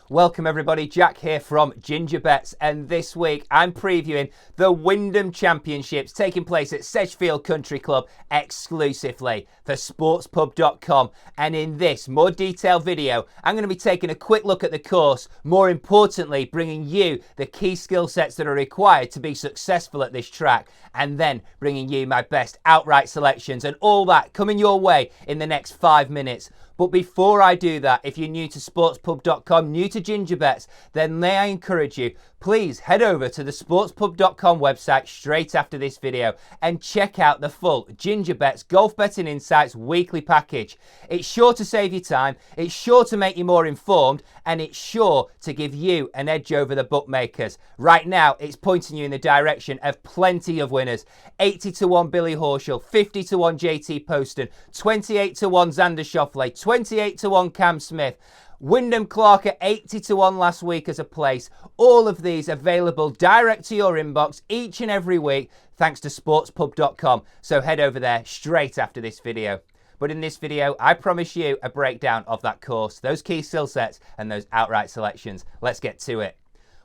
Welcome everybody, Jack here from Ginger Bets, and this week I'm previewing the Wyndham Championships taking place at Sedgefield Country Club exclusively for sportspub.com. And in this more detailed video, I'm going to be taking a quick look at the course, more importantly bringing you the key skill sets that are required to be successful at this track, and then bringing you my best outright selections and all that coming your way in the next 5 minutes. But before I do that, if you're new to sportspub.com, new to Ginger Bets, then may I encourage you, please head over to the sportspub.com website straight after this video and check out the full Ginger Bets Golf Betting Insights weekly package. It's sure to save you time, it's sure to make you more informed, and it's sure to give you an edge over the bookmakers. Right now, it's pointing you in the direction of plenty of winners. 80 to 1 Billy Horschel, 50 to 1 JT Poston, 28 to 1 Xander Schauffele, 28 to 1 Cam Smith. Wyndham Clark at 80 to 1 last week as a place. All of these available direct to your inbox each and every week thanks to sportspub.com. So head over there straight after this video. But in this video, I promise you a breakdown of that course, those key skill sets and those outright selections. Let's get to it.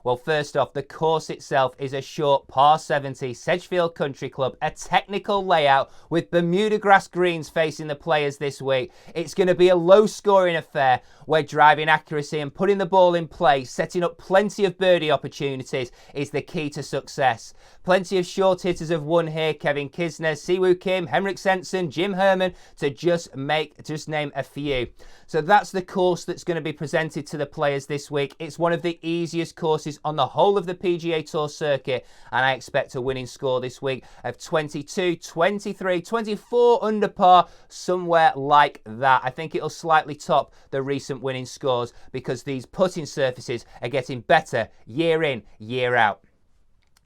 Well, first off, the course itself is a short par 70 Sedgefield Country Club, a technical layout with Bermuda grass greens facing the players this week. It's going to be a low-scoring affair where driving accuracy and putting the ball in play, setting up plenty of birdie opportunities is the key to success. Plenty of short hitters have won here: Kevin Kisner, Siwoo Kim, Henrik Stenson, Jim Herman, to just name a few. So that's the course that's going to be presented to the players this week. It's one of the easiest courses on the whole of the PGA Tour circuit, and I expect a winning score this week of 22, 23, 24 under par, somewhere like that. I think it'll slightly top the recent winning scores because these putting surfaces are getting better year in, year out.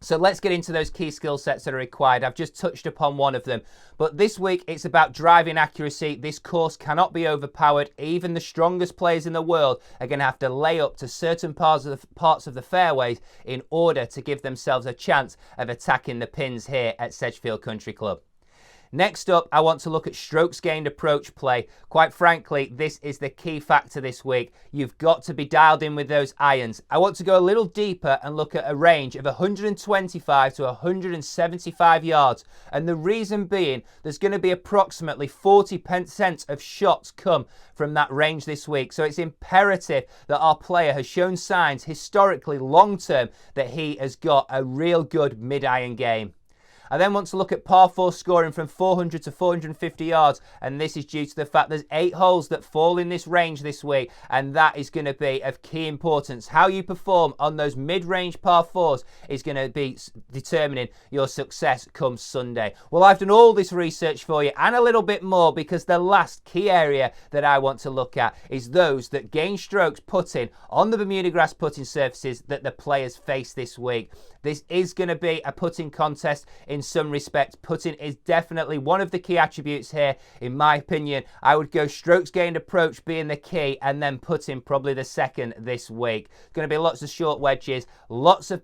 So let's get into those key skill sets that are required. I've just touched upon one of them, but this week it's about driving accuracy. This course cannot be overpowered. Even the strongest players in the world are going to have to lay up to certain parts of the fairways in order to give themselves a chance of attacking the pins here at Sedgefield Country Club. Next up, I want to look at strokes gained approach play. Quite frankly, this is the key factor this week. You've got to be dialed in with those irons. I want to go a little deeper and look at a range of 125 to 175 yards. And the reason being, there's going to be approximately 40% of shots come from that range this week. So it's imperative that our player has shown signs historically long-term that he has got a real good mid-iron game. I then want to look at par 4 scoring from 400 to 450 yards, and this is due to the fact there's 8 holes that fall in this range this week, and that is going to be of key importance. How you perform on those mid-range par 4s is going to be determining your success come Sunday. Well, I've done all this research for you and a little bit more, because the last key area that I want to look at is those that gain strokes putting on the Bermuda grass putting surfaces that the players face this week. This is going to be a putting contest in some respects. Putting is definitely one of the key attributes here. In my opinion, I would go strokes gained approach being the key, and then putting probably the second this week. Going to be lots of short wedges, lots of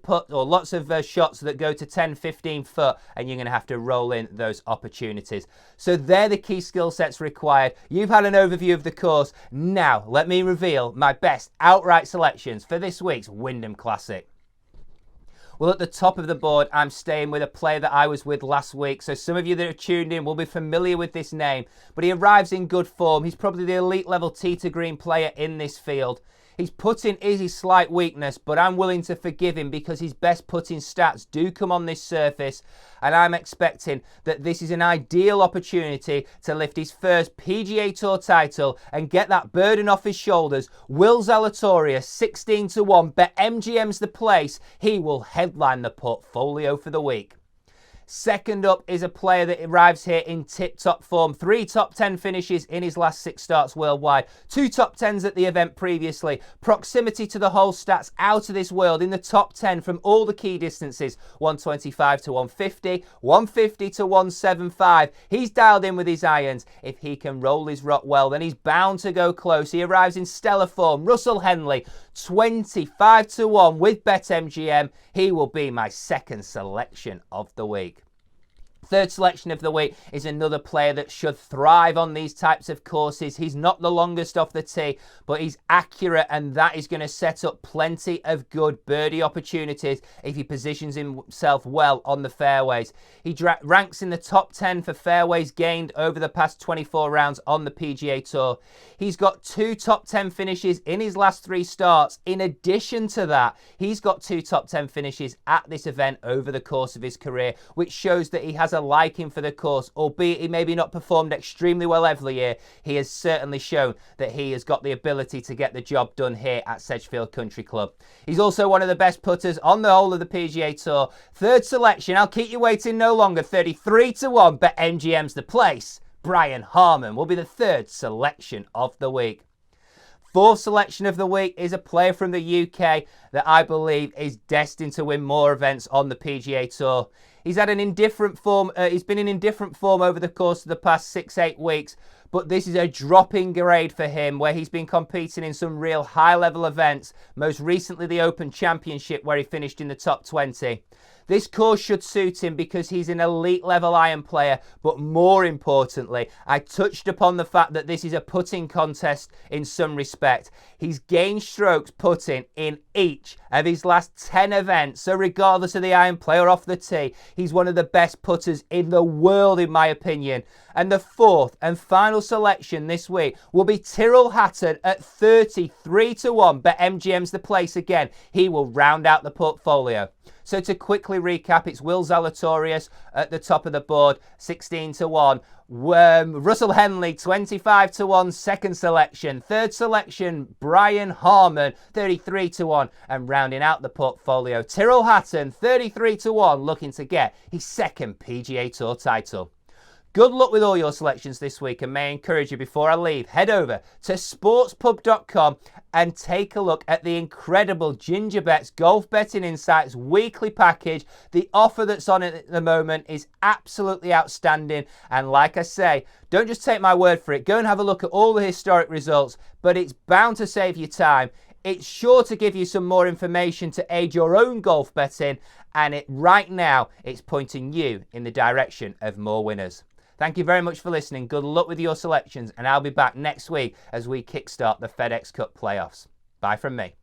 shots that go to 10, 15 foot, and you're going to have to roll in those opportunities. So they're the key skill sets required. You've had an overview of the course. Now, let me reveal my best outright selections for this week's Wyndham Classic. Well, at the top of the board, I'm staying with a player that I was with last week. So some of you that are tuned in will be familiar with this name, but he arrives in good form. He's probably the elite level tee to green player in this field. His putting is his slight weakness, but I'm willing to forgive him because his best putting stats do come on this surface, and I'm expecting that this is an ideal opportunity to lift his first PGA Tour title and get that burden off his shoulders. Will Zalatoris, 16 to 1, bet MGM's the place. He will headline the portfolio for the week. Second up is a player that arrives here in tip-top form. 3 top 10 finishes in his last 6 starts worldwide. 2 top 10s at the event previously. Proximity to the hole stats out of this world in the top 10 from all the key distances. 125 to 150, 150 to 175. He's dialed in with his irons. If he can roll his rock well, then he's bound to go close. He arrives in stellar form. Russell Henley, 25 to 1 with BetMGM. He will be my second selection of the week. Third selection of the week is another player that should thrive on these types of courses. He's not the longest off the tee, but he's accurate, and that is going to set up plenty of good birdie opportunities if he positions himself well on the fairways. He ranks in the top 10 for fairways gained over the past 24 rounds on the PGA Tour. He's got 2 top 10 finishes in his last 3 starts. In addition to that, he's got 2 top 10 finishes at this event over the course of his career, which shows that he has a liking for the course. Albeit he maybe not performed extremely well every year, he has certainly shown that he has got the ability to get the job done here at Sedgefield Country Club. He's also one of the best putters on the whole of the PGA Tour. Third selection, I'll keep you waiting no longer, 33-1, bet MGM's the place. Brian Harmon will be the third selection of the week. Fourth selection of the week is a player from the UK that I believe is destined to win more events on the PGA Tour. He's had an indifferent form. He's been in indifferent form over the course of the past 6-8 weeks, but this is a drop in grade for him, where he's been competing in some real high-level events, most recently the Open Championship, where he finished in the top 20. This course should suit him because he's an elite level iron player, but more importantly, I touched upon the fact that this is a putting contest in some respect. He's gained strokes putting in each of his last 10 events, so regardless of the iron play or off the tee, he's one of the best putters in the world in my opinion. And the fourth and final selection this week will be Tyrrell Hatton at 33-1. Bet MGM's the place again. He will round out the portfolio. So to quickly recap, it's Will Zalatoris at the top of the board, 16-1. Russell Henley, 25-1, second selection. Third selection, Brian Harmon, 33-1. And rounding out the portfolio, Tyrrell Hatton, 33-1, looking to get his second PGA Tour title. Good luck with all your selections this week, and may I encourage you, before I leave, head over to sportspub.com and take a look at the incredible Ginger Bets Golf Betting Insights weekly package. The offer that's on it at the moment is absolutely outstanding, and like I say, don't just take my word for it. Go and have a look at all the historic results, but it's bound to save you time. It's sure to give you some more information to aid your own golf betting, and right now, it's pointing you in the direction of more winners. Thank you very much for listening. Good luck with your selections, and I'll be back next week as we kickstart the FedEx Cup playoffs. Bye from me.